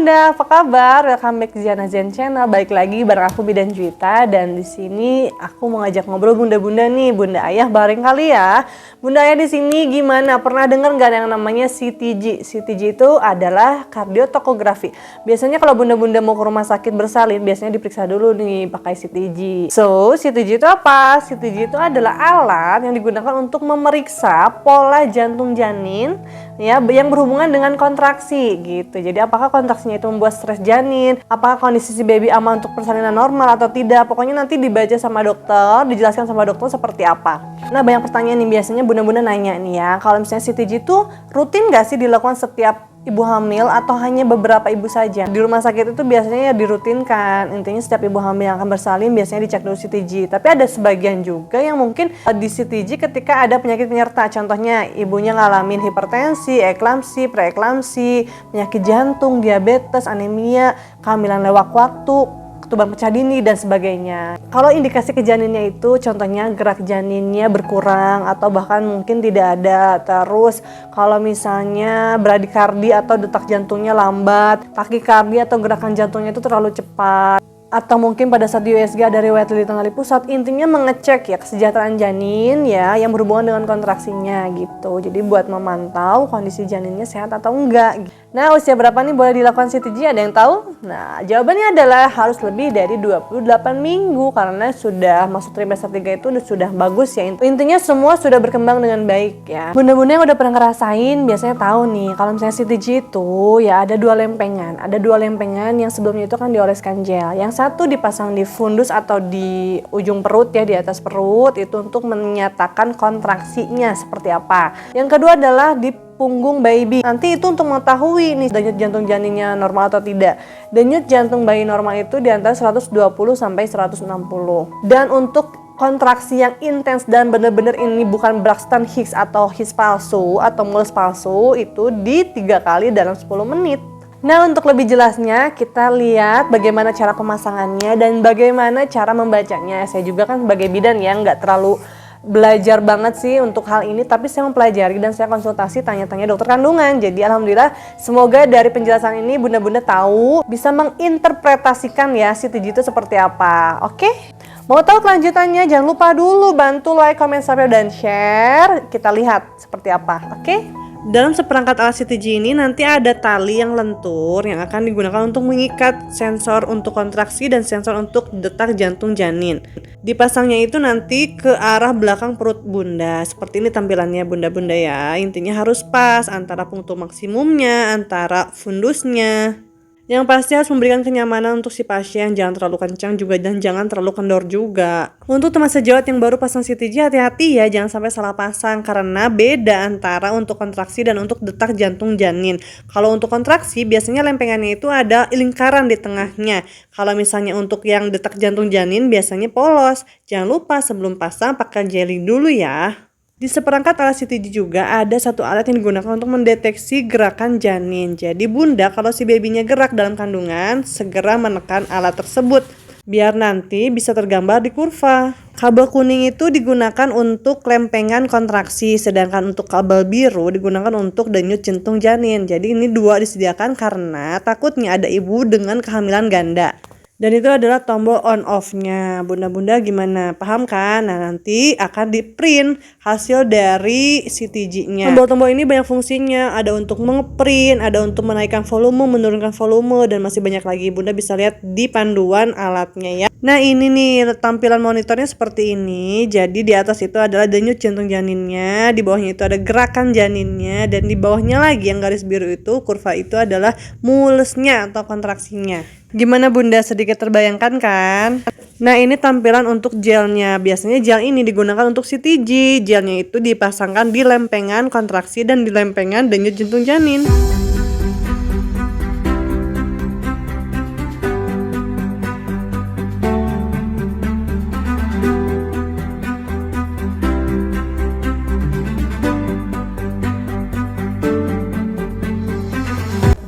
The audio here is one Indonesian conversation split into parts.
Bunda, apa kabar? Welcome back ke Ziana Zen Channel. Balik lagi bareng aku Bidan Juwita, dan di sini aku mau ngajak ngobrol bunda-bunda nih, bunda ayah bareng kali ya. Bunda ayah di sini gimana? Pernah dengar nggak yang namanya CTG? CTG itu adalah kardiotokografi. Biasanya kalau bunda-bunda mau ke rumah sakit bersalin, biasanya diperiksa dulu nih pakai CTG. So, CTG itu apa? CTG itu adalah alat yang digunakan untuk memeriksa pola jantung janin ya yang berhubungan dengan kontraksi gitu. Jadi apakah kontraksinya itu membuat stres janin, apakah kondisi si baby aman untuk persalinan normal atau tidak. Pokoknya nanti dibaca sama dokter, dijelaskan sama dokter seperti apa. Nah, banyak pertanyaan nih biasanya bunda-bunda nanya nih ya, kalau misalnya CTG itu rutin gak sih dilakukan setiap ibu hamil atau hanya beberapa ibu saja? Di rumah sakit itu biasanya ya dirutinkan. Intinya setiap ibu hamil yang akan bersalin biasanya dicek dulu CTG. Tapi ada sebagian juga yang mungkin di CTG ketika ada penyakit penyerta. Contohnya ibunya ngalamin hipertensi, eklamsi, preeklamsi, penyakit jantung, diabetes, anemia, kehamilan lewat waktu, ketuban pecah dini dan sebagainya. Kalau indikasi ke janinnya itu contohnya gerak janinnya berkurang atau bahkan mungkin tidak ada. Terus kalau misalnya bradikardi atau detak jantungnya lambat, takikardi atau gerakan jantungnya itu terlalu cepat, atau mungkin pada saat di USG ada riwayat lili tengah pusat, intinya mengecek ya kesejahteraan janin ya yang berhubungan dengan kontraksinya gitu. Jadi buat memantau kondisi janinnya sehat atau enggak. Nah, usia berapa nih boleh dilakukan CTG? Ada yang tahu? Nah, jawabannya adalah harus lebih dari 28 minggu karena sudah masuk trimester 3 itu sudah bagus ya. Intinya semua sudah berkembang dengan baik ya. Bunda-bunda yang udah pernah ngerasain biasanya tahu nih kalau misalnya CTG itu ya ada dua lempengan. Ada dua lempengan yang sebelumnya itu kan dioleskan gel. Yang satu dipasang di fundus atau di ujung perut ya, di atas perut itu untuk menyatakan kontraksinya seperti apa. Yang kedua adalah di punggung baby. Nanti itu untuk mengetahui nih denyut jantung janinnya normal atau tidak. Denyut jantung bayi normal itu di antara 120 sampai 160. Dan untuk kontraksi yang intens dan benar-benar ini bukan Braxton Hicks atau Hicks palsu atau mulus palsu itu di 3 kali dalam 10 menit. Nah, untuk lebih jelasnya kita lihat bagaimana cara pemasangannya dan bagaimana cara membacanya. Saya juga kan sebagai bidan ya nggak terlalu belajar banget sih untuk hal ini, tapi saya mempelajari dan saya konsultasi tanya-tanya dokter kandungan. Jadi alhamdulillah semoga dari penjelasan ini bunda-bunda tahu bisa menginterpretasikan ya CTG itu seperti apa. Oke? Mau tahu kelanjutannya? Jangan lupa dulu bantu like, comment, subscribe, dan share. Kita lihat seperti apa. Oke? Dalam seperangkat alat CTG ini nanti ada tali yang lentur yang akan digunakan untuk mengikat sensor untuk kontraksi dan sensor untuk detak jantung janin. Dipasangnya itu nanti ke arah belakang perut bunda. Seperti ini tampilannya bunda-bunda ya. Intinya harus pas antara punktu maksimumnya, antara fundusnya. Yang pasti harus memberikan kenyamanan untuk si pasien, jangan terlalu kencang juga dan jangan terlalu kendor juga. Untuk teman sejawat yang baru pasang CTG, hati-hati ya, jangan sampai salah pasang karena beda antara untuk kontraksi dan untuk detak jantung janin. Kalau untuk kontraksi biasanya lempengannya itu ada lingkaran di tengahnya. Kalau misalnya untuk yang detak jantung janin biasanya polos. Jangan lupa sebelum pasang pakai jelly dulu ya. Di seperangkat alat CTG juga ada satu alat yang digunakan untuk mendeteksi gerakan janin. Jadi bunda kalau si babynya gerak dalam kandungan, segera menekan alat tersebut biar nanti bisa tergambar di kurva. Kabel kuning itu digunakan untuk lempengan kontraksi, sedangkan untuk kabel biru digunakan untuk denyut jantung janin. Jadi ini dua disediakan karena takutnya ada ibu dengan kehamilan ganda. Dan itu adalah tombol on off-nya. Bunda-bunda gimana? Paham kan? Nah, nanti akan di-print hasil dari CTG-nya. Tombol-tombol ini banyak fungsinya. Ada untuk nge-print, ada untuk menaikkan volume, menurunkan volume, dan masih banyak lagi. Bunda bisa lihat di panduan alatnya ya. Nah, ini nih tampilan monitornya seperti ini. Jadi di atas itu adalah denyut jantung janinnya, di bawahnya itu ada gerakan janinnya, dan di bawahnya lagi yang garis biru itu kurva itu adalah mulusnya atau kontraksinya. Gimana bunda, sedikit terbayangkan kan? Nah, ini tampilan untuk gelnya. Biasanya gel ini digunakan untuk CTG. Gelnya itu dipasangkan di lempengan kontraksi dan di lempengan denyut jantung janin.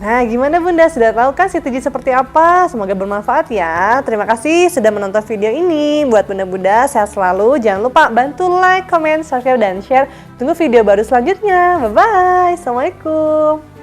Nah, gimana bunda? Sudah tahu kan CTG seperti apa? Semoga bermanfaat ya. Terima kasih sudah menonton video ini. Buat bunda-bunda, sehat selalu. Jangan lupa bantu like, comment, subscribe, dan share. Tunggu video baru selanjutnya. Bye-bye. Assalamualaikum.